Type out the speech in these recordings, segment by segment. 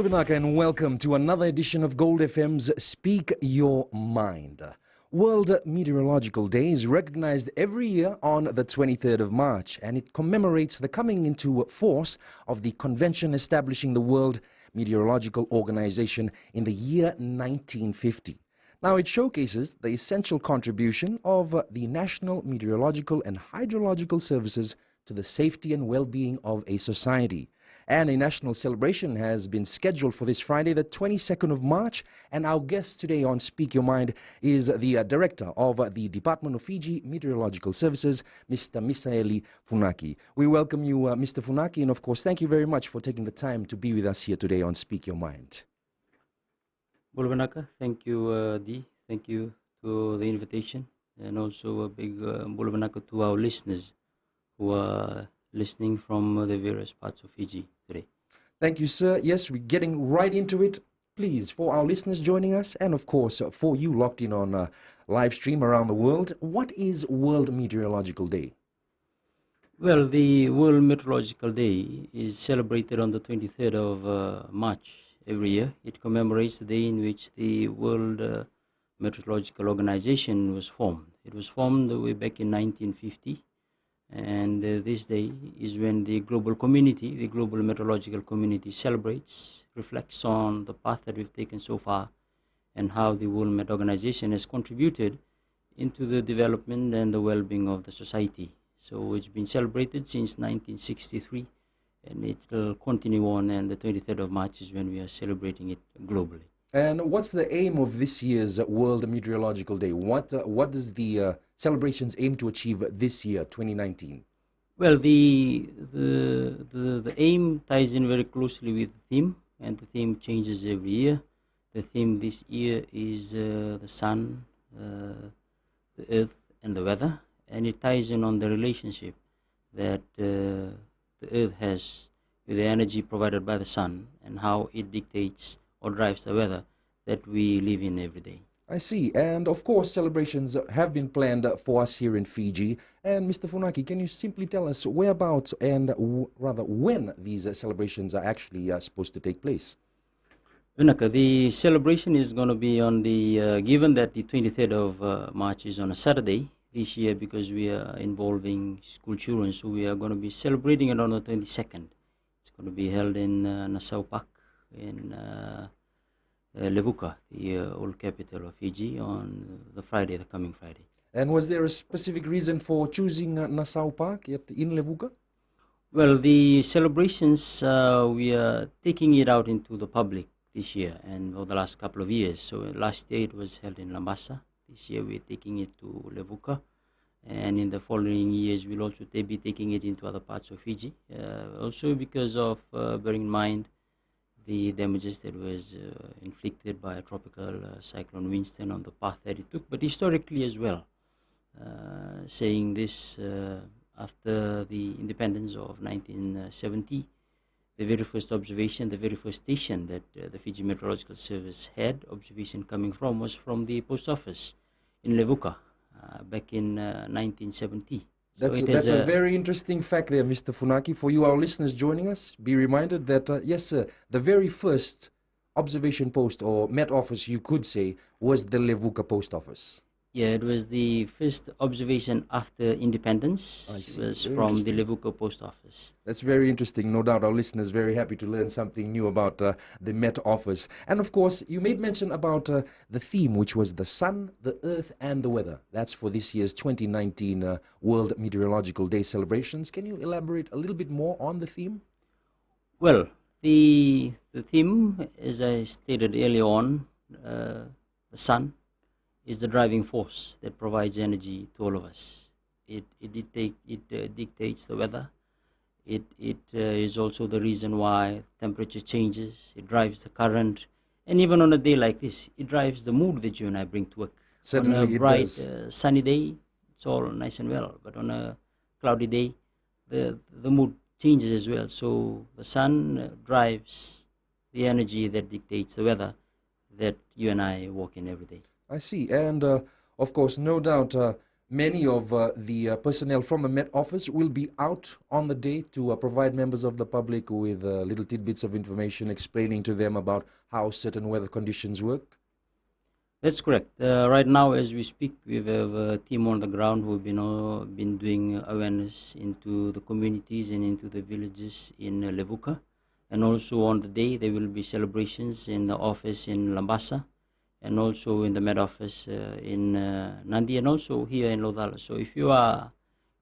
Vinaka, and welcome to another edition of Gold FM's Speak Your Mind. World Meteorological Day is recognized every year on the 23rd of March, and it commemorates the coming into force of the convention establishing the World Meteorological Organization in the year 1950. Now, it showcases the essential contribution of the National Meteorological and Hydrological Services to the safety and well-being of a society. And a national celebration has been scheduled for this Friday, the 22nd of March. And our guest today on Speak Your Mind is the Director of the Department of Fiji Meteorological Services, Mr. Misaeli Funaki. We welcome you, Mr. Funaki, and of course, thank you very much for taking the time to be with us here today on Speak Your Mind. Bulvanaka, thank you, Dee. Thank you to the invitation, and also a big Bulvanaka to our listeners who are listening from the various parts of Fiji today. Thank you, sir. Yes, we're getting right into it. Please, for our listeners joining us, and of course, for you locked in on live stream around the world, what is World Meteorological Day? Well, the World Meteorological Day is celebrated on the 23rd of March every year. It commemorates the day in which the World Meteorological Organization was formed. It was formed way back in 1950. And this day is when the global community, the global meteorological community, celebrates, reflects on the path that we've taken so far and how the World Met Organization has contributed into the development and the well-being of the society. So it's been celebrated since 1963, and it will continue on, and the 23rd of March is when we are celebrating it globally. And what's the aim of this year's World Meteorological Day? What does the celebrations aim to achieve this year, 2019? Well, the aim ties in very closely with the theme, and the theme changes every year. The theme this year is the sun, the earth, and the weather, and it ties in on the relationship that the earth has with the energy provided by the sun and how it dictates or drives the weather that we live in every day. I see. And of course, celebrations have been planned for us here in Fiji. And Mr. Funaki, can you simply tell us whereabouts and rather when these celebrations are actually supposed to take place? Vinaka, the celebration is going to be on the, given that the 23rd of March is on a Saturday this year, because we are involving school children, so we are going to be celebrating it on the 22nd. It's going to be held in Nassau Park in Levuka, the old capital of Fiji, on the Friday, the coming Friday. And was there a specific reason for choosing Nassau Park in Levuka? Well, the celebrations, we are taking it out into the public this year and over the last couple of years. So last year it was held in Lambasa. This year we're taking it to Levuka. And in the following years, we'll also be taking it into other parts of Fiji. Also because of, bearing in mind, the damages that was inflicted by a tropical cyclone Winston on the path that it took, but historically as well, saying this after the independence of 1970, the very first observation, the very first station that the Fiji Meteorological Service had observation coming from was from the post office in Levuka back in 1970. That's a very interesting fact there, Mr. Funaki. For you, our listeners joining us, be reminded that, yes, sir, the very first observation post or Met office, you could say, was the Levuka post office. Yeah, it was the first observation after independence. It was from the Levuka post office. That's very interesting. No doubt our listeners very happy to learn something new about the Met office. And of course, you made mention about the theme, which was the sun, the earth, and the weather. That's for this year's 2019 World Meteorological Day celebrations. Can you elaborate a little bit more on the theme? Well, the theme, as I stated earlier on, the sun is the driving force that provides energy to all of us. It dictates the weather. It is also the reason why temperature changes. It drives the current. And even on a day like this, it drives the mood that you and I bring to work. Certainly on a bright, sunny day, it's all nice and well. But on a cloudy day, the mood changes as well. So the sun drives the energy that dictates the weather that you and I walk in every day. I see. And of course, no doubt, Many of the personnel from the Met Office will be out on the day to provide members of the public with little tidbits of information explaining to them about how certain weather conditions work. That's correct. Right now, as we speak, we have a team on the ground who've been doing awareness into the communities and into the villages in Levuka. And also on the day, there will be celebrations in the office in Lambasa, and also in the Met Office in Nandi, and also here in Lodala. So if you are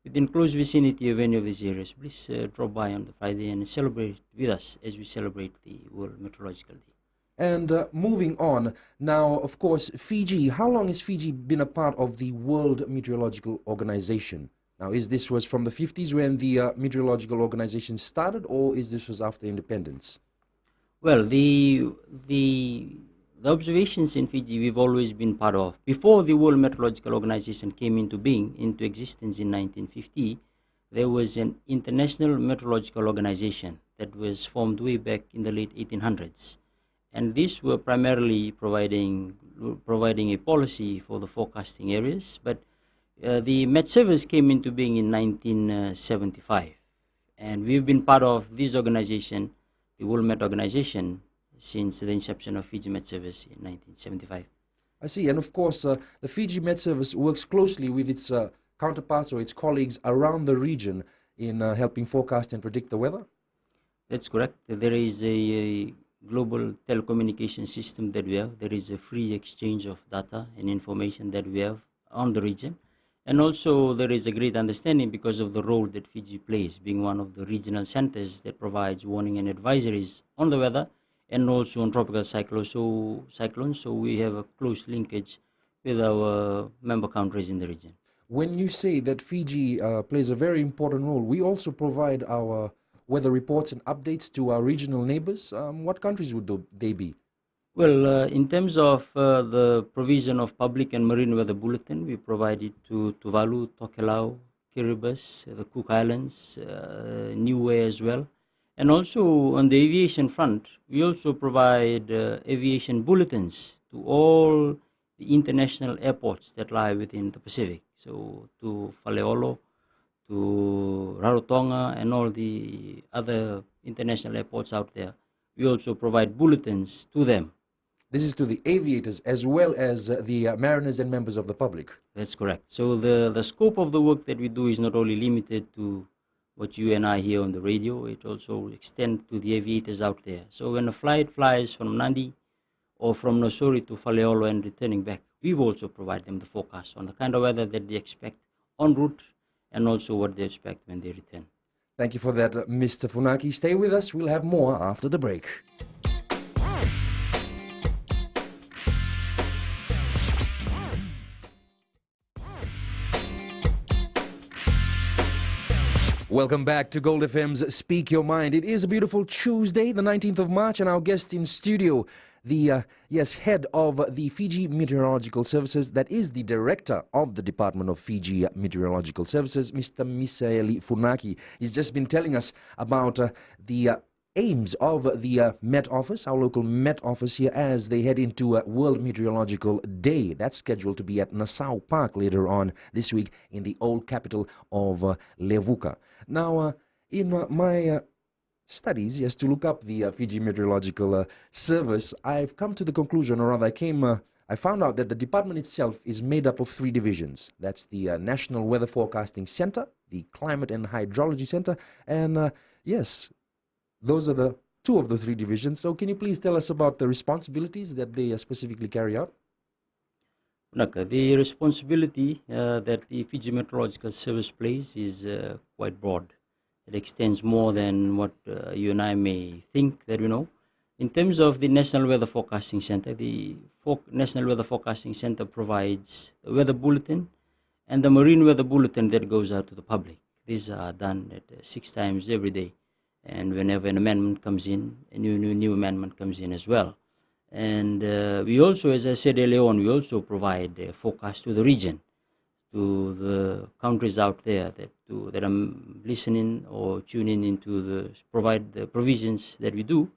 within close vicinity of any of these areas, please drop by on the Friday and celebrate with us as we celebrate the World Meteorological Day. And moving on, now, of course, Fiji, how long has Fiji been a part of the World Meteorological Organization? Now, is this was from the 50s when the meteorological organization started, or is this was after independence? Well, the observations in Fiji we've always been part of. Before the World Meteorological Organization came into being, into existence in 1950, there was an International Meteorological Organization that was formed way back in the late 1800s. And these were primarily providing a policy for the forecasting areas. But the Met Service came into being in 1975. And we've been part of this organization, the World Met Organization, since the inception of Fiji Met Service in 1975. I see. And of course, the Fiji Met Service works closely with its counterparts or its colleagues around the region in helping forecast and predict the weather? That's correct. There is a global telecommunication system that we have. There is a free exchange of data and information that we have on the region. And also there is a great understanding because of the role that Fiji plays, being one of the regional centers that provides warning and advisories on the weather and also on tropical cyclones. So we have a close linkage with our member countries in the region. When you say that Fiji plays a very important role, we also provide our weather reports and updates to our regional neighbors. What countries would they be? Well, in terms of the provision of public and marine weather bulletin, we provide it to Tuvalu, Tokelau, Kiribati, the Cook Islands, Niue as well. And also on the aviation front, we also provide aviation bulletins to all the international airports that lie within the Pacific. So to Faleolo, to Rarotonga, and all the other international airports out there. We also provide bulletins to them. This is to the aviators as well as the mariners and members of the public. That's correct. So the scope of the work that we do is not only limited to what you and I hear on the radio, it also extends to the aviators out there. So when a flight flies from Nandi or from Nosori to Faleolo and returning back, we will also provide them the forecast on the kind of weather that they expect en route and also what they expect when they return. Thank you for that, Mr. Funaki. Stay with us. We'll have more after the break. Welcome back to Gold FM's Speak Your Mind. It is a beautiful Tuesday, the 19th of March, and our guest in studio, the head of the Fiji Meteorological Services, that is the director of the Department of Fiji Meteorological Services, Mr. Misaeli Funaki. He's just been telling us about the aims of the Met Office, our local Met Office here, as they head into World Meteorological Day. That's scheduled to be at Nassau Park later on this week in the old capital of Levuka. Now, in my studies, yes, to look up the Fiji Meteorological Service, I've come to the conclusion, or rather I found out that the department itself is made up of three divisions. That's the National Weather Forecasting Center, the Climate and Hydrology Center, and yes, those are the two of the three divisions. So can you please tell us about the responsibilities that they specifically carry out? The responsibility that the Fiji Meteorological Service plays is quite broad. It extends more than what you and I may think that we know. In terms of the National Weather Forecasting Center, the National Weather Forecasting Center provides the weather bulletin and the marine weather bulletin that goes out to the public. These are done at 6 times every day. And whenever an amendment comes in, a new amendment comes in as well. And we also, as I said earlier on, we also provide a forecast to the region, to the countries out there that are listening or tuning into provide the provisions that we do.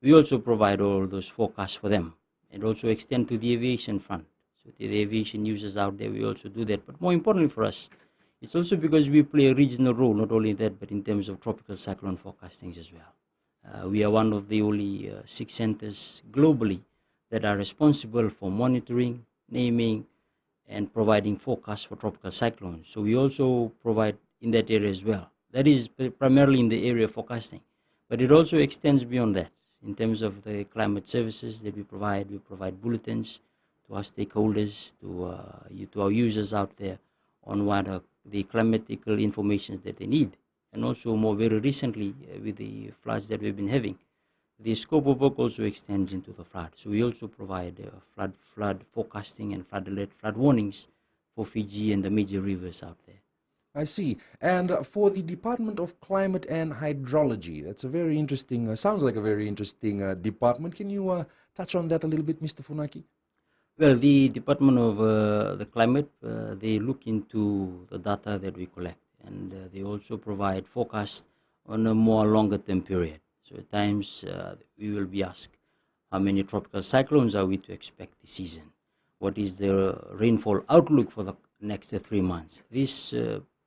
We also provide all those forecasts for them. It also extends to the aviation front. So the aviation users out there, we also do that. But more importantly for us, it's also because we play a regional role, not only that, but in terms of tropical cyclone forecastings as well. We are one of the only 6 centers globally that are responsible for monitoring, naming, and providing forecasts for tropical cyclones. So we also provide in that area as well. That is primarily in the area of forecasting, but it also extends beyond that. In terms of the climate services that we provide bulletins to our stakeholders, to our users out there on what are the climatical information that they need. And also more very recently with the floods that we've been having, the scope of work also extends into the flood. So we also provide flood forecasting and flood alert, flood warnings for Fiji and the major rivers out there. I see. And for the Department of Climate and Hydrology, that's a very interesting, sounds like a very interesting department. Can you touch on that a little bit, Mr. Funaki? Well, the Department of the Climate, they look into the data that we collect, and they also provide forecasts on a more longer term period. So at times we will be asked, how many tropical cyclones are we to expect this season? What is the rainfall outlook for the next 3 months? This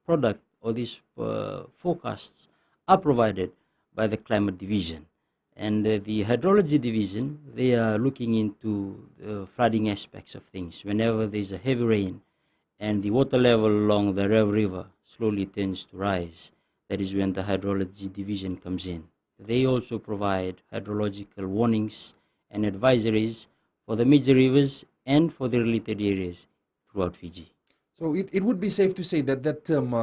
product or these forecasts are provided by the Climate Division. And the Hydrology Division, they are looking into the flooding aspects of things. Whenever there's a heavy rain and the water level along the Rev River slowly tends to rise, that is when the Hydrology Division comes in. They also provide hydrological warnings and advisories for the major rivers and for the related areas throughout Fiji. So it would be safe to say that that term,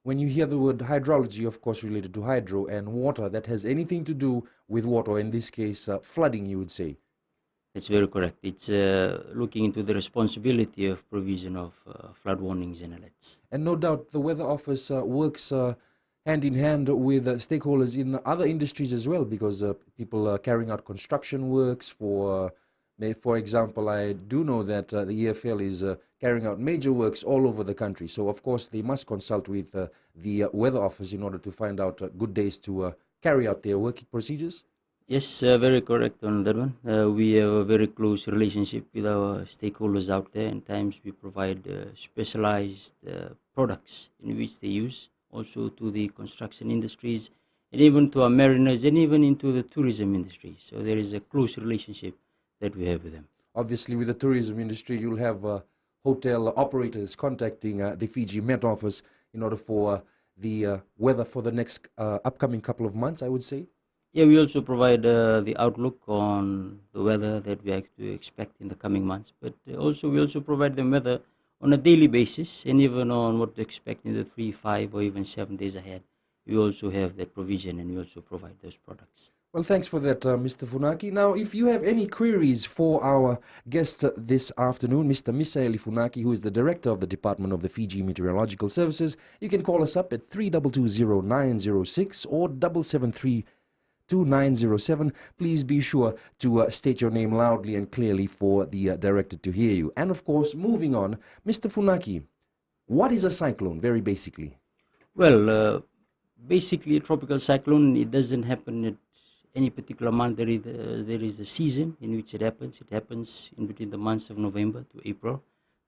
when you hear the word hydrology, of course related to hydro and water, that has anything to do with water, in this case flooding, you would say. That's very correct. It's looking into the responsibility of provision of flood warnings and alerts. And no doubt the Weather Office works hand in hand with stakeholders in other industries as well, because people are carrying out construction works for example, I do know that the EFL is carrying out major works all over the country. So, of course, they must consult with the Weather Office in order to find out good days to carry out their working procedures. Yes, very correct on that one. We have a very close relationship with our stakeholders out there. And times we provide specialized products in which they use, also to the construction industries, and even to our mariners, and even into the tourism industry. So there is a close relationship that we have with them. Obviously, with the tourism industry, you'll have hotel operators contacting the Fiji Met Office in order for the weather for the next upcoming couple of months, I would say. Yeah, we also provide the outlook on the weather that we have to expect in the coming months. But we also provide them weather on a daily basis, and even on what to expect in the 3, 5, or even 7 days ahead. We also have that provision, and we also provide those products. Well, thanks for that, Mr. Funaki. Now, if you have any queries for our guest this afternoon, Mr. Misaeli Funaki, who is the Director of the Department of the Fiji Meteorological Services, you can call us up at 3220906 or 773-2907. Please be sure to state your name loudly and clearly for the director to hear you. And, of course, moving on, Mr. Funaki, what is a cyclone, very basically? Well, basically, a tropical cyclone, it doesn't happen at any particular month. There is a season in which it happens. It happens in between the months of November to April.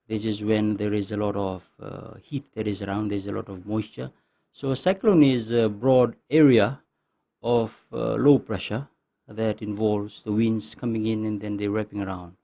This is when there is a lot of heat that is around. There's a lot of moisture. So a cyclone is a broad area of low pressure that involves the winds coming in and then they're wrapping around,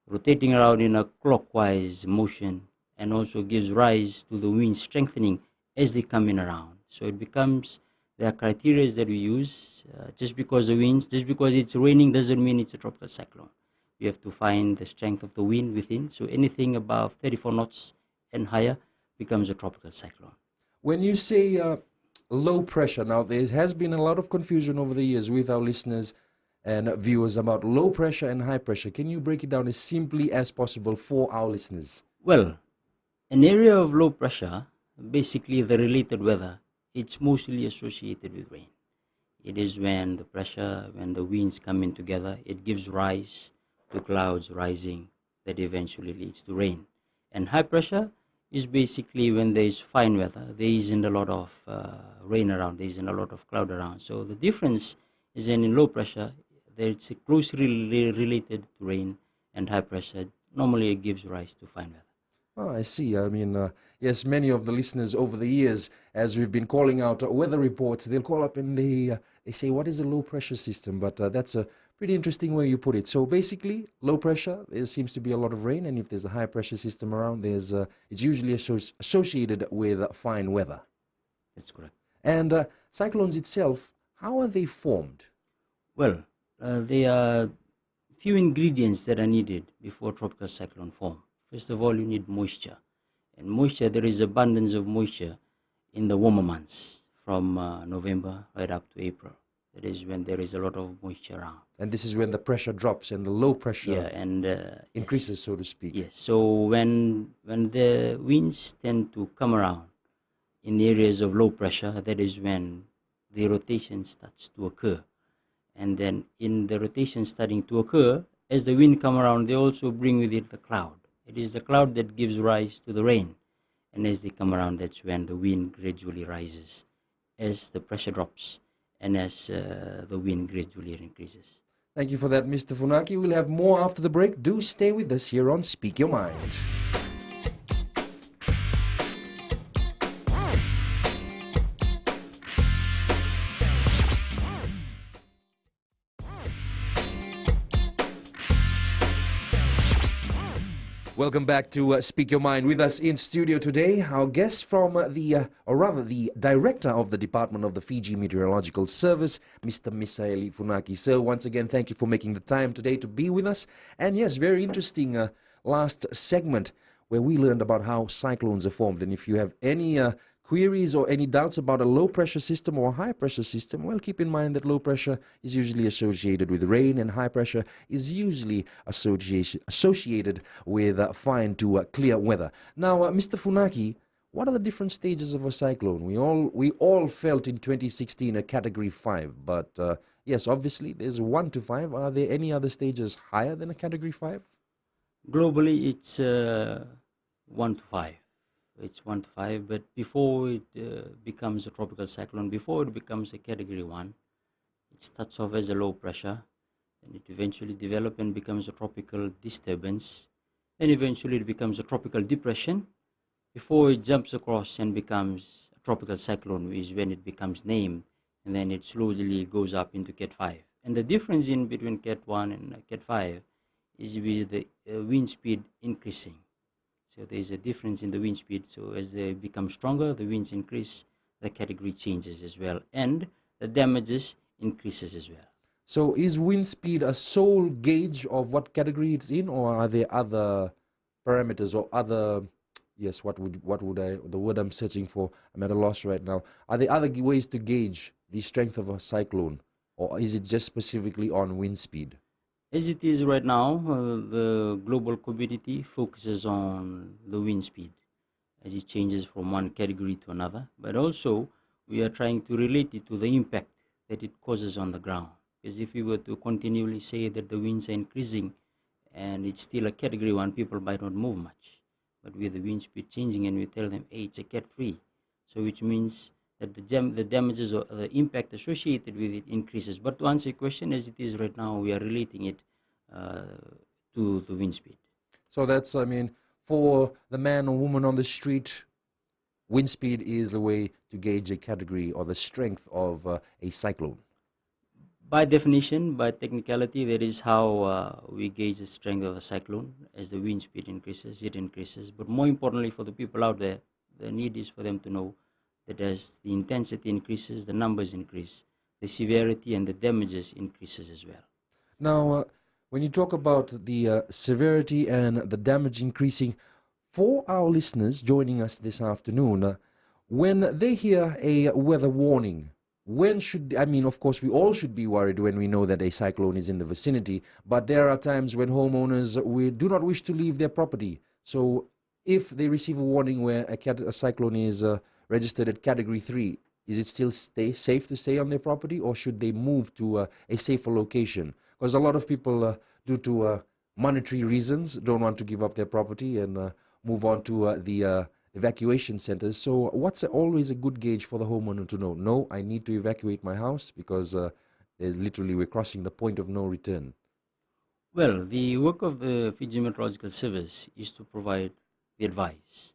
rotating around in a clockwise motion, and also gives rise to the winds strengthening as they come in around. So it becomes, there are criteria that we use. Just because it's raining doesn't mean it's a tropical cyclone. We have to find the strength of the wind within. So anything above 34 knots and higher becomes a tropical cyclone. When you say low pressure, now there has been a lot of confusion over the years with our listeners and viewers about low pressure and high pressure. Can you break it down as simply as possible for our listeners? Well, an area of low pressure, basically the related weather, it's mostly associated with rain. It is when the winds come in together, it gives rise to clouds rising that eventually leads to rain. And high pressure is basically when there is fine weather, there isn't a lot of rain around, there isn't a lot of cloud around. So the difference is in low pressure, that it's closely related to rain, and high pressure normally it gives rise to fine weather. Oh, I see. I mean, yes, many of the listeners over the years, as we've been calling out weather reports, they'll call up and they say, what is a low pressure system? But that's a pretty interesting way you put it. So basically, low pressure, there seems to be a lot of rain. And if there's a high pressure system around, it's usually associated with fine weather. That's correct. And cyclones itself, how are they formed? Well, there are few ingredients that are needed before tropical cyclone form. First of all, you need moisture. And moisture, there is abundance of moisture in the warmer months from November right up to April. That is when there is a lot of moisture around. And this is when the pressure drops and the low pressure increases, yes, so to speak. Yes. So when the winds tend to come around in the areas of low pressure, that is when the rotation starts to occur. And then in the rotation starting to occur, as the wind come around, they also bring with it the cloud. It is the cloud that gives rise to the rain. And as they come around, that's when the wind gradually rises as the pressure drops and as the wind gradually increases. Thank you for that, Mr. Funaki. We'll have more after the break. Do stay with us here on Speak Your Mind. Welcome back to Speak Your Mind. With us in studio today, our guest from the director of the Department of the Fiji Meteorological Service, Mr. Misaeli Funaki. Sir, once again, thank you for making the time today to be with us. And yes, very interesting last segment where we learned about how cyclones are formed. And if you have any queries or any doubts about a low pressure system or a high pressure system, well, keep in mind that low pressure is usually associated with rain and high pressure is usually associated with fine to clear weather. Now, Mr. Funaki, what are the different stages of a cyclone? We all felt in 2016 a category 5, but yes, obviously there's 1 to 5. Are there any other stages higher than a category 5? Globally, it's 1 to 5. It's 1 to 5, but before it becomes a tropical cyclone, before it becomes a category 1, it starts off as a low pressure, then it eventually develops and becomes a tropical disturbance, then eventually it becomes a tropical depression, before it jumps across and becomes a tropical cyclone, is when it becomes named, and then it slowly goes up into Cat 5. And the difference in between Cat 1 and Cat 5 is with the wind speed increasing. So there is a difference in the wind speed. So as they become stronger, the winds increase, the category changes as well, and the damages increases as well. So is wind speed a sole gauge of what category it's in, or are there other parameters or other, yes, what would the word I'm searching for, I'm at a loss right now. Are there other ways to gauge the strength of a cyclone, or is it just specifically on wind speed? As it is right now, the global community focuses on the wind speed as it changes from one category to another, but also we are trying to relate it to the impact that it causes on the ground. Because if we were to continually say that the winds are increasing and it's still a category 1, people might not move much. But with the wind speed changing and we tell them, hey, it's a Cat 3, so which means that the damages or the impact associated with it increases. But to answer your question, as it is right now, we are relating it to the wind speed. So that's, I mean, for the man or woman on the street, wind speed is the way to gauge a category or the strength of a cyclone. By definition, by technicality, that is how we gauge the strength of a cyclone. As the wind speed increases, it increases. But more importantly, for the people out there, the need is for them to know that as the intensity increases, the numbers increase, the severity and the damages increases as well. Now, when you talk about the severity and the damage increasing, for our listeners joining us this afternoon, when they hear a weather warning, when should, I mean, of course, we all should be worried when we know that a cyclone is in the vicinity, but there are times when homeowners do not wish to leave their property. So if they receive a warning where a cyclone is registered at category 3, is it still safe to stay on their property, or should they move to a safer location? Because a lot of people, due to monetary reasons, don't want to give up their property and move on to the evacuation centers. So what's always a good gauge for the homeowner to know? No, I need to evacuate my house because we're crossing the point of no return. Well, the work of the Fiji Meteorological Service is to provide the advice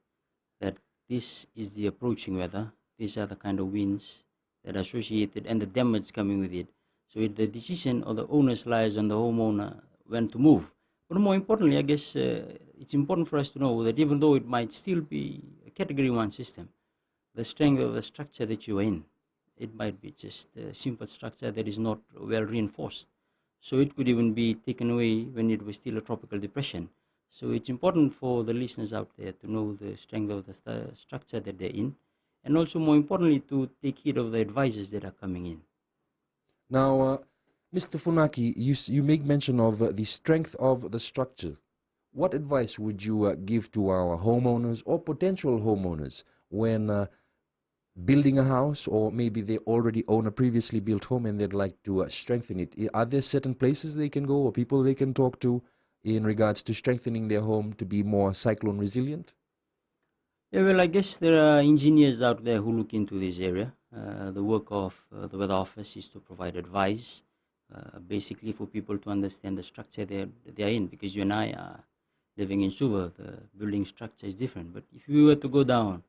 that this is the approaching weather, these are the kind of winds that are associated and the damage coming with it. So the decision of the owners lies on the homeowner when to move. But more importantly, I guess it's important for us to know that even though it might still be a Category 1 system, the strength of the structure that you are in, it might be just a simple structure that is not well reinforced. So it could even be taken away when it was still a tropical depression. So it's important for the listeners out there to know the strength of the structure that they're in, and also more importantly to take heed of the advices that are coming in. Now, Mr. Funaki, you make mention of the strength of the structure. What advice would you give to our homeowners or potential homeowners when building a house, or maybe they already own a previously built home and they'd like to strengthen it? Are there certain places they can go or people they can talk to in regards to strengthening their home to be more cyclone resilient? Yeah, well, I guess there are engineers out there who look into this area. The work of the weather office is to provide advice, basically for people to understand the structure they are in, because you and I are living in Suva, the building structure is different. But if we were to go down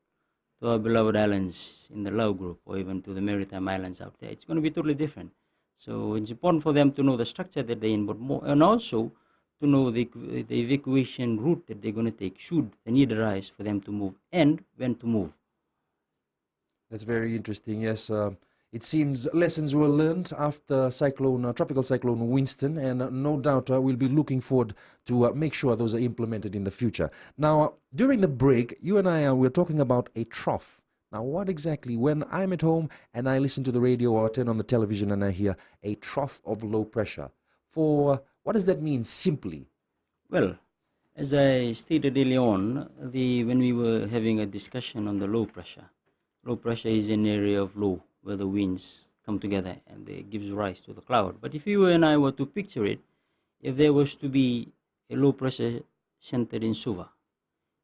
to our beloved islands in the Lau group or even to the maritime islands out there, it's going to be totally different. So it's important for them to know the structure that they're in, but more, and also to know the evacuation route that they're going to take should the need arise for them to move and when to move. That's very interesting. Yes, it seems lessons were learned after tropical cyclone Winston, and no doubt we'll be looking forward to make sure those are implemented in the future. Now, during the break, you and I were talking about a trough. Now, what exactly, when I'm at home and I listen to the radio or turn on the television and I hear a trough of low pressure, what does that mean simply? Well, as I stated earlier on, when we were having a discussion on the low pressure is an area of low where the winds come together and it gives rise to the cloud. But if you and I were to picture it, if there was to be a low pressure centered in Suva,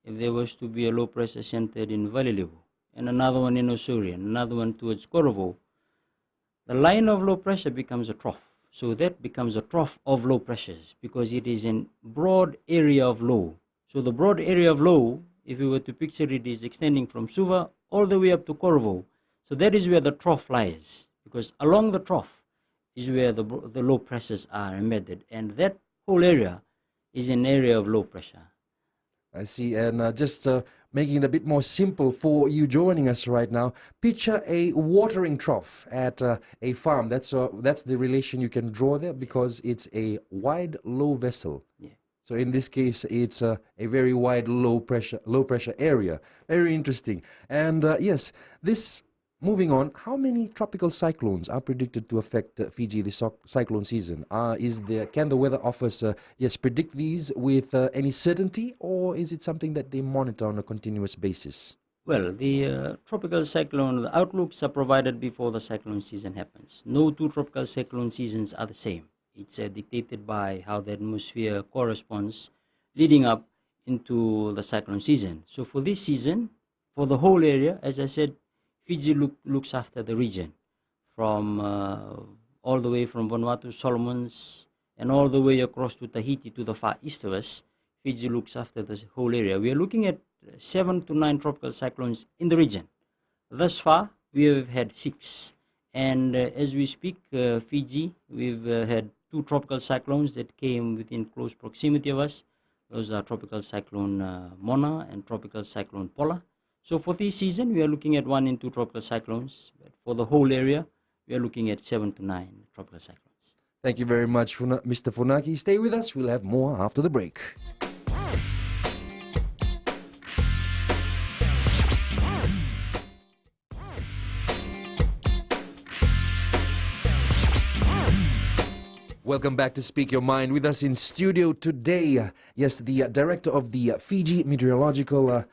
if there was to be a low pressure centered in Valilevu, and another one in Osuri, and another one towards Korovo, the line of low pressure becomes a trough. So that becomes a trough of low pressures because it is in broad area of low. So the broad area of low, if we were to picture it, is extending from Suva all the way up to Korovo. So that is where the trough lies, because along the trough is where the low pressures are embedded, and that whole area is an area of low pressure. I see, and just making it a bit more simple for you joining us right now, picture a watering trough at a farm. That's the relation you can draw there, because it's a wide, low vessel. Yeah. So in this case, it's a very wide, low pressure area. Very interesting. And yes, moving on, how many tropical cyclones are predicted to affect Fiji this cyclone season? Can the weather office predict these with any certainty, or is it something that they monitor on a continuous basis? Well, the tropical cyclone, the outlooks are provided before the cyclone season happens. No two tropical cyclone seasons are the same. It's dictated by how the atmosphere corresponds leading up into the cyclone season. So for this season, for the whole area, as I said, Fiji looks after the region from all the way from Vanuatu, Solomons, and all the way across to Tahiti to the far east of us. Fiji looks after the whole area. We are looking at 7 to 9 tropical cyclones in the region. Thus far, we have had 6. And as we speak, Fiji, we've had 2 tropical cyclones that came within close proximity of us. Those are Tropical Cyclone Mona and Tropical Cyclone Pola. So for this season, we are looking at 1 and 2 tropical cyclones. But for the whole area, we are looking at 7 to 9 tropical cyclones. Thank you very much, Mr. Funaki. Stay with us. We'll have more after the break. Welcome back to Speak Your Mind. With us in studio today, yes, the director of the Fiji Meteorological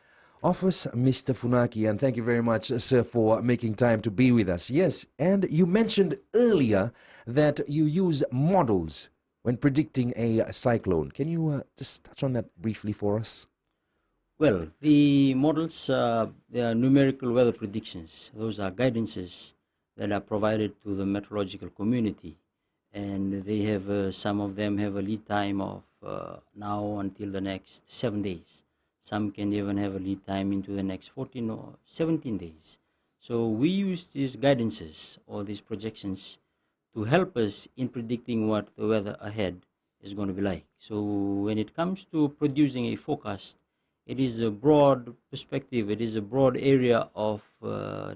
Office, Mr. Funaki, and thank you very much, sir, for making time to be with us. Yes, and you mentioned earlier that you use models when predicting a cyclone. Can you just touch on that briefly for us? Well, the models, they are numerical weather predictions. Those are guidances that are provided to the meteorological community and they have some of them have a lead time of now until the next 7 days. Some can even have a lead time into the next 14 or 17 days. So we use these guidances or these projections to help us in predicting what the weather ahead is going to be like. So when it comes to producing a forecast, it is a broad perspective, it is a broad area of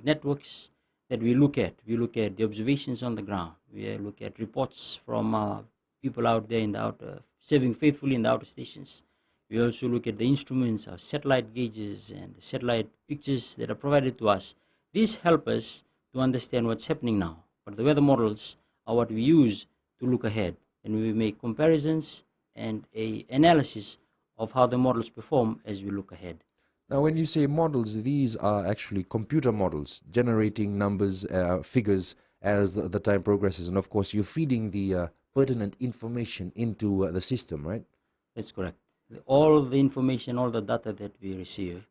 networks that we look at. We look at the observations on the ground. We look at reports from people out there in the outer, serving faithfully in the outer stations. We also look at the instruments, our satellite gauges, and the satellite pictures that are provided to us. These help us to understand what's happening now. But the weather models are what we use to look ahead. And we make comparisons and an analysis of how the models perform as we look ahead. Now, when you say models, these are actually computer models generating numbers, figures as the time progresses. And of course, you're feeding the pertinent information into the system, right? That's correct. All of the information, all the data that we receive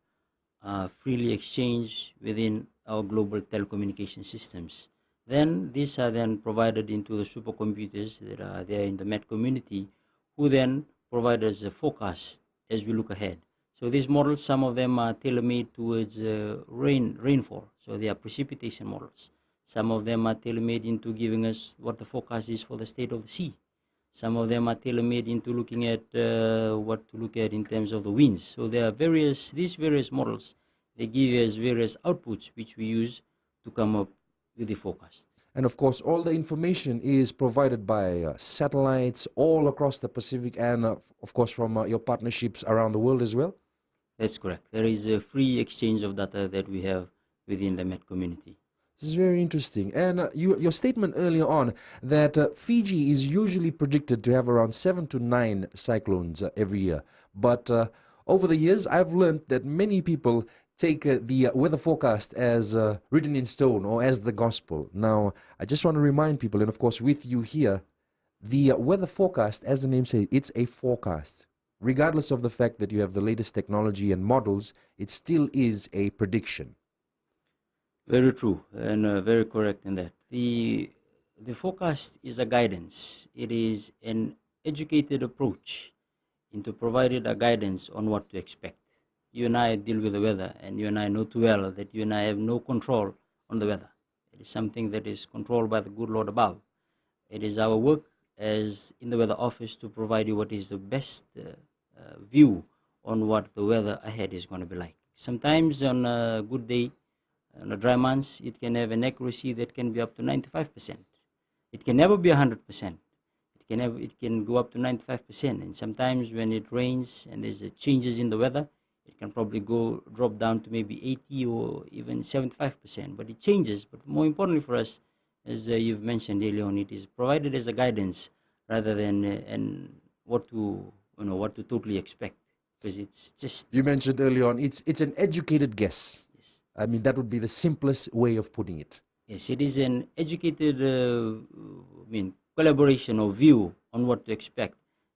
are freely exchanged within our global telecommunication systems. Then these are then provided into the supercomputers that are there in the Met community, who then provide us a forecast as we look ahead. So these models, some of them are tailor-made towards rainfall, so they are precipitation models. Some of them are tailor-made into giving us what the forecast is for the state of the sea. Some of them are tailor-made into looking at what to look at in terms of the winds. So there are these various models, they give us various outputs which we use to come up with the forecast. And of course, all the information is provided by satellites all across the Pacific and, of course, from your partnerships around the world as well? That's correct. There is a free exchange of data that we have within the Met community. This is very interesting. And your statement earlier on that Fiji is usually predicted to have around 7 to 9 cyclones every year. But over the years, I've learned that many people take the weather forecast as written in stone or as the gospel. Now, I just want to remind people, and of course with you here, the weather forecast, as the name says, it's a forecast. Regardless of the fact that you have the latest technology and models, it still is a prediction. Very true and very correct in that. The forecast is a guidance. It is an educated approach into providing a guidance on what to expect. You and I deal with the weather, and you and I know too well that you and I have no control on the weather. It is something that is controlled by the good Lord above. It is our work as in the weather office to provide you what is the best view on what the weather ahead is going to be like. Sometimes on a good day, on a dry month, it can have an accuracy that can be up to 95%. It can never be 100%. It can go up to 95%. And sometimes when it rains and there's changes in the weather, it can probably drop down to maybe 80 or even 75%. But it changes. But more importantly for us, as you've mentioned earlier on, it is provided as a guidance rather than and what to totally expect, because it's just. You mentioned earlier on, it's an educated guess. Yes. I mean, that would be the simplest way of putting it. Yes, it is an educated collaboration or view on what to expect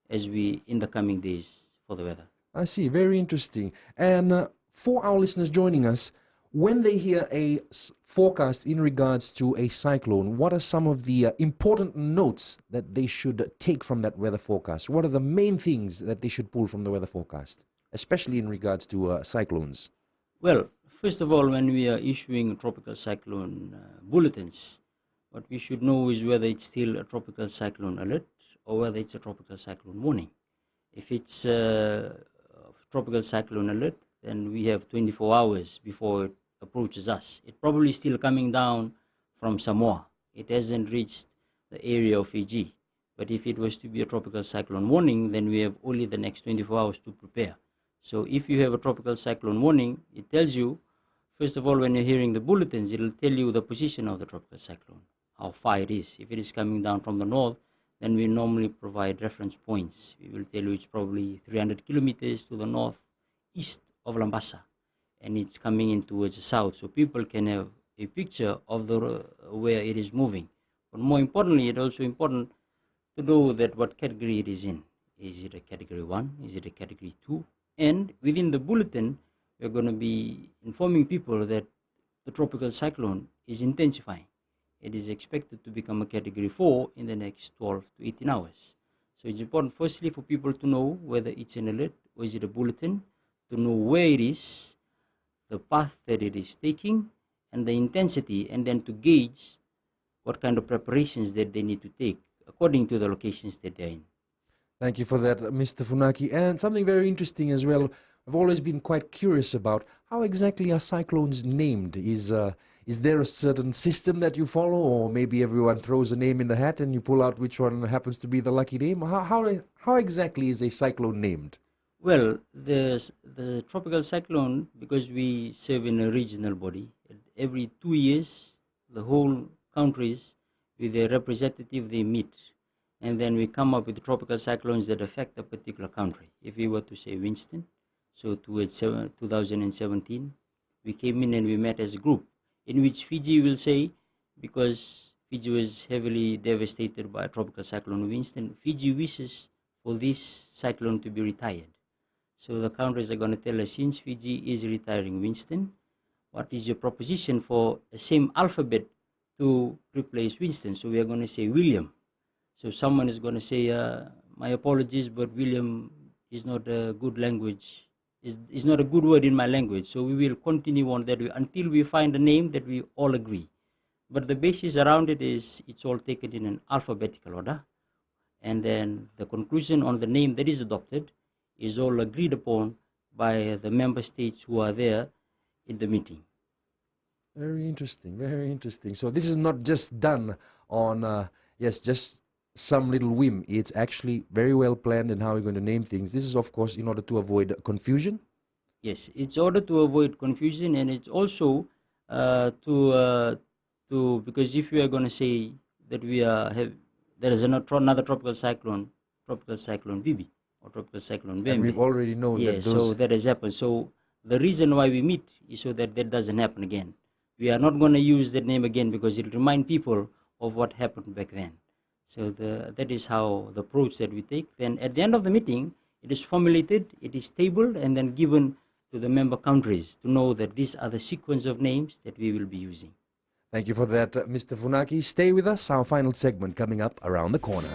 as we in the coming days for the weather. I see, very interesting. And for our listeners joining us, when they hear a forecast in regards to a cyclone, what are some of the important notes that they should take from that weather forecast? What are the main things that they should pull from the weather forecast, especially in regards to cyclones? Well, first of all, when we are issuing tropical cyclone bulletins, what we should know is whether it's still a tropical cyclone alert or whether it's a tropical cyclone warning. If it's a tropical cyclone alert, then we have 24 hours before it approaches us. It's probably still coming down from Samoa. It hasn't reached the area of Fiji. But if it was to be a tropical cyclone warning, then we have only the next 24 hours to prepare. So if you have a tropical cyclone warning, it tells you, first of all, when you're hearing the bulletins, it'll tell you the position of the tropical cyclone, how far it is. If it is coming down from the north, then we normally provide reference points. We will tell you it's probably 300 kilometers to the northeast of Lambasa, and it's coming in towards the south, so people can have a picture of where it is moving. But more importantly, it's also important to know that what category it is in. Is it a category 1? Is it a category 2? And within the bulletin, we're going to be informing people that the tropical cyclone is intensifying. it is expected to become a category 4 in the next 12 to 18 hours. So it's important firstly for people to know whether it's an alert or is it a bulletin, to know where it is, the path that it is taking, and the intensity, and then to gauge what kind of preparations that they need to take according to the locations that they're in. Thank you for that, Mr. Funaki. And something very interesting as well, I've always been quite curious about how exactly are cyclones named. Is there a certain system that you follow, or maybe everyone throws a name in the hat and you pull out which one happens to be the lucky name? How exactly is a cyclone named? Well, the tropical cyclone, because we serve in a regional body, every 2 years, the whole countries with their representative, they meet. And then we come up with tropical cyclones that affect a particular country. If we were to say Winston, so towards 2017, we came in and we met as a group, in which Fiji will say, because Fiji was heavily devastated by tropical cyclone Winston, Fiji wishes for this cyclone to be retired. So the countries are going to tell us, since Fiji is retiring Winston, what is your proposition for the same alphabet to replace Winston? So we are going to say William. So someone is going to say, my apologies, but William is not a good language, is not a good word in my language. So we will continue on that way until we find a name that we all agree. But the basis around it is it's all taken in an alphabetical order. And then the conclusion on the name that is adopted is all agreed upon by the member states who are there in the meeting. Very interesting, very interesting. So this is not just done on, just some little whim. It's actually very well planned in how we're going to name things. This is, of course, in order to avoid confusion. Yes, it's in order to avoid confusion, and it's also because if we are going to say that there is another tropical cyclone Bibi, or tropical cyclone Bembe. And we've already known that those... so that has happened. So the reason why we meet is so that that doesn't happen again. We are not going to use that name again because it will remind people of what happened back then. So that is how the approach that we take. Then at the end of the meeting, it is formulated, it is tabled, and then given to the member countries to know that these are the sequence of names that we will be using. Thank you for that, Mr. Funaki. Stay with us. Our final segment coming up around the corner.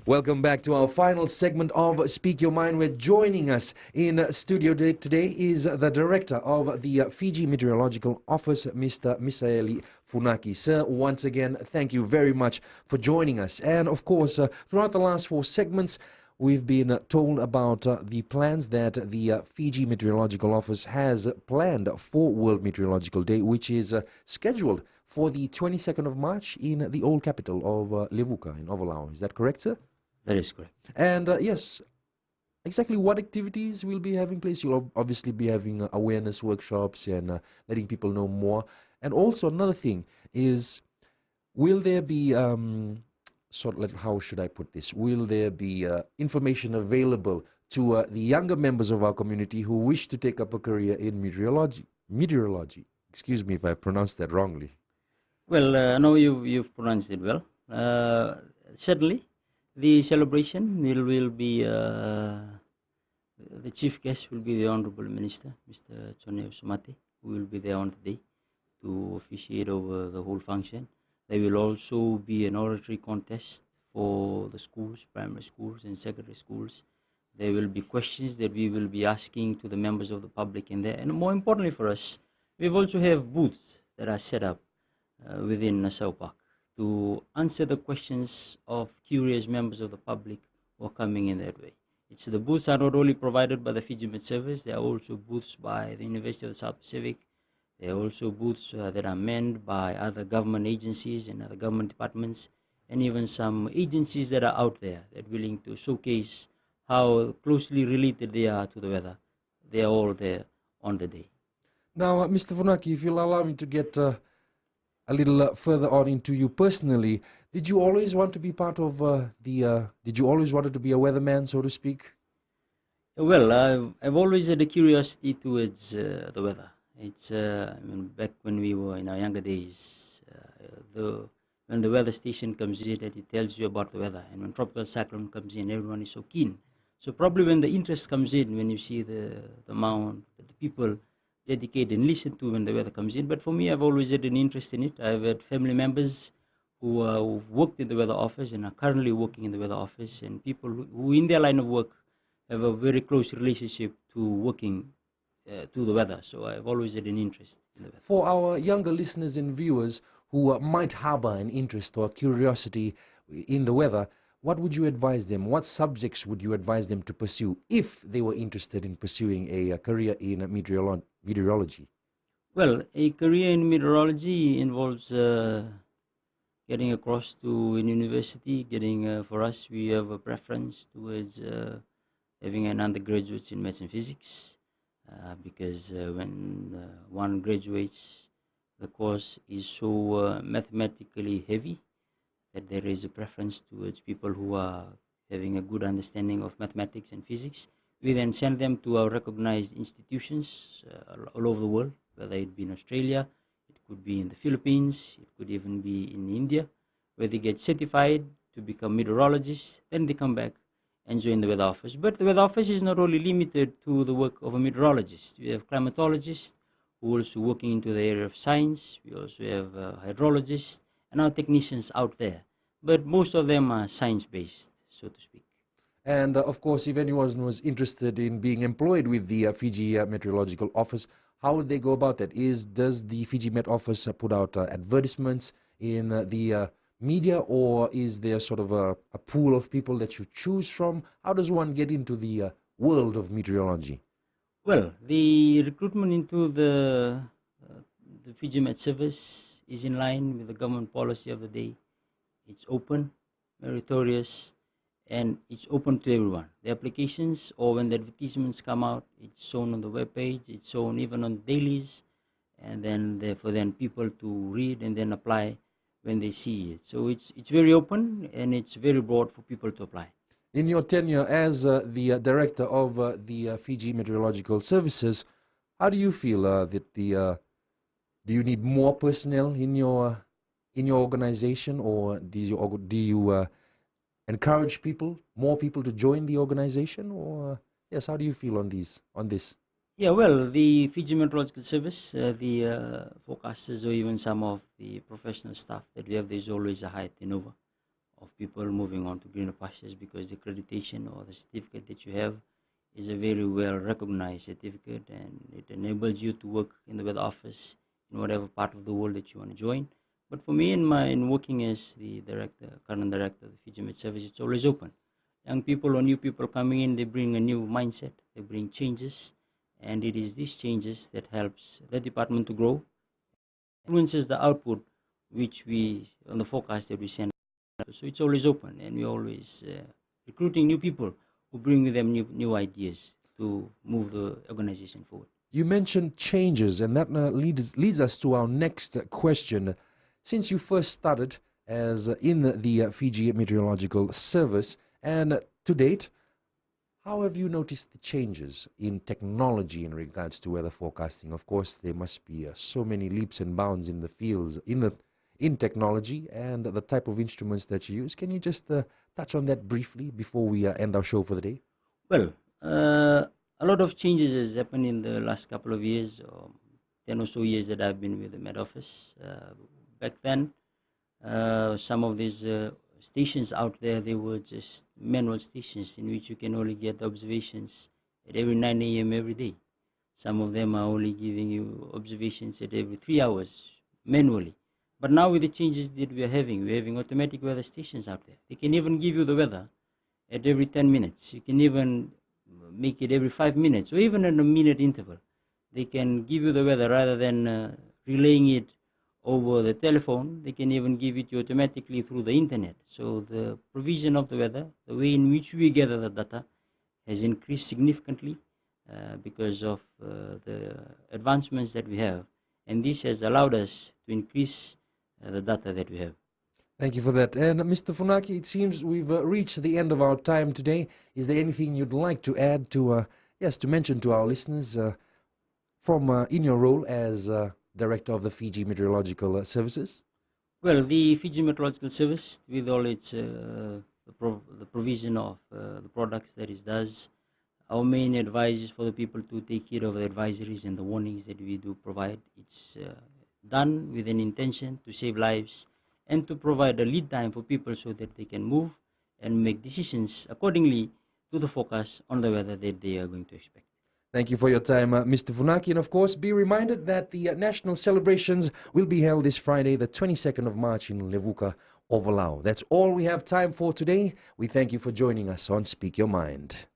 Welcome back to our final segment of Speak Your Mind. Where joining us in studio today is the director of the Fiji Meteorological Office, Mr. Misaeli Funaki. Sir, once again, thank you very much for joining us. And of course, throughout the last 4 segments, we've been told about the plans that the Fiji Meteorological Office has planned for World Meteorological Day, which is scheduled for the 22nd of March in the old capital of Levuka in Ovalau. Is that correct, sir? That is correct. And yes, exactly what activities will be having place? You'll obviously be having awareness workshops and letting people know more. And also another thing is, will there be, how should I put this? Will there be information available to the younger members of our community who wish to take up a career in meteorology? Excuse me if I pronounced that wrongly. Well, no, you've pronounced it well. Certainly. The celebration will be, the chief guest will be the Honorable Minister, Mr. Chone Sumate, who will be there on the day to officiate over the whole function. There will also be an oratory contest for the schools, primary schools and secondary schools. There will be questions that we will be asking to the members of the public in there. And more importantly for us, we also have booths that are set up within Nassau Park to answer the questions of curious members of the public who are coming in that way. The booths are not only provided by the Fiji Met Service, there are also booths by the University of the South Pacific. There are also booths that are manned by other government agencies and other government departments, and even some agencies that are out there that are willing to showcase how closely related they are to the weather. They are all there on the day. Now, Mr. Funaki, if you'll allow me to get a little further on into you personally, did you always want to be part of did you always wanted to be a weatherman, so to speak? Well, I've always had a curiosity towards the weather. It's back when we were in our younger days, when the weather station comes in and it tells you about the weather. And when tropical cyclone comes in, everyone is so keen. So probably when the interest comes in, when you see the amount that the people dedicate and listen to when the weather comes in. But for me, I've always had an interest in it. I've had family members who worked in the weather office and are currently working in the weather office, and people who in their line of work have a very close relationship to working to the weather. So I've always had an interest in the weather. For our younger listeners and viewers who might harbor an interest or curiosity in the weather, what would you advise them? What subjects would you advise them to pursue if they were interested in pursuing a career in meteorology? Well, a career in meteorology involves getting across to an university. For us, we have a preference towards having an undergraduate in maths and physics, because when one graduates, the course is so mathematically heavy that there is a preference towards people who are having a good understanding of mathematics and physics. We then send them to our recognized institutions all over the world, whether it be in Australia, it could be in the Philippines, it could even be in India, where they get certified to become meteorologists. Then they come back and join the weather office. But the weather office is not only limited to the work of a meteorologist. We have climatologists who are also working into the area of science. We also have hydrologists and our technicians out there. But most of them are science-based, so to speak. And of course, if anyone was interested in being employed with the Fiji Meteorological Office, how would they go about that? Does the Fiji Met Office put out advertisements in the media, or is there sort of a pool of people that you choose from? How does one get into the world of meteorology? Well, the recruitment into the Fiji Met Service is in line with the government policy of the day. It's open, meritorious, and it's open to everyone. The applications, or when the advertisements come out, it's shown on the webpage, it's shown even on dailies, and then for people to read and then apply when they see it. So it's very open and it's very broad for people to apply. In your tenure as the director of the Fiji Meteorological Services, how do you feel that do you need more personnel in your organization, or do you encourage more people to join the organization, or yes, how do you feel on this? Yeah, well, the Fiji Meteorological Service, the forecasters or even some of the professional staff that we have, there's always a high turnover of people moving on to greener pastures, because the accreditation or the certificate that you have is a very well recognized certificate, and it enables you to work in the weather office in whatever part of the world that you want to join. But for me, in working as the current director of the Fiji Met Service, it's always open. Young people or new people coming in, they bring a new mindset, they bring changes, and it is these changes that helps the department to grow, influences the output which we, on the forecast that we send. So it's always open, and we're always recruiting new people who bring with them new ideas to move the organization forward. You mentioned changes, and that leads us to our next question. Since you first started as in the Fiji Meteorological Service, and to date, how have you noticed the changes in technology in regards to weather forecasting? Of course, there must be so many leaps and bounds in the fields, in technology and the type of instruments that you use. Can you just touch on that briefly before we end our show for the day? Well, a lot of changes has happened in the last couple of years, 10 or so years that I've been with the Met Office. Back then, some of these stations out there, they were just manual stations in which you can only get observations at every 9 a.m. every day. Some of them are only giving you observations at every 3 hours manually. But now with the changes that we're having automatic weather stations out there. They can even give you the weather at every 10 minutes. You can even make it every 5 minutes, or even in a minute interval. They can give you the weather rather than relaying it over the telephone. They can even give it to you automatically through the internet. So the provision of the weather, the way in which we gather the data, has increased significantly because of the advancements that we have. And this has allowed us to increase the data that we have. Thank you for that. And Mr. Funaki, it seems we've reached the end of our time today. Is there anything you'd like to add to mention to our listeners from in your role as Director of the Fiji Meteorological Services? Well, the Fiji Meteorological Service, with all its the provision of the products that it does, our main advice is for the people to take care of the advisories and the warnings that we do provide. It's done with an intention to save lives and to provide a lead time for people so that they can move and make decisions accordingly to the forecast on the weather that they are going to expect. Thank you for your time, Mr. Funaki. And of course, be reminded that the national celebrations will be held this Friday, the 22nd of March in Levuka, Ovalau. That's all we have time for today. We thank you for joining us on Speak Your Mind.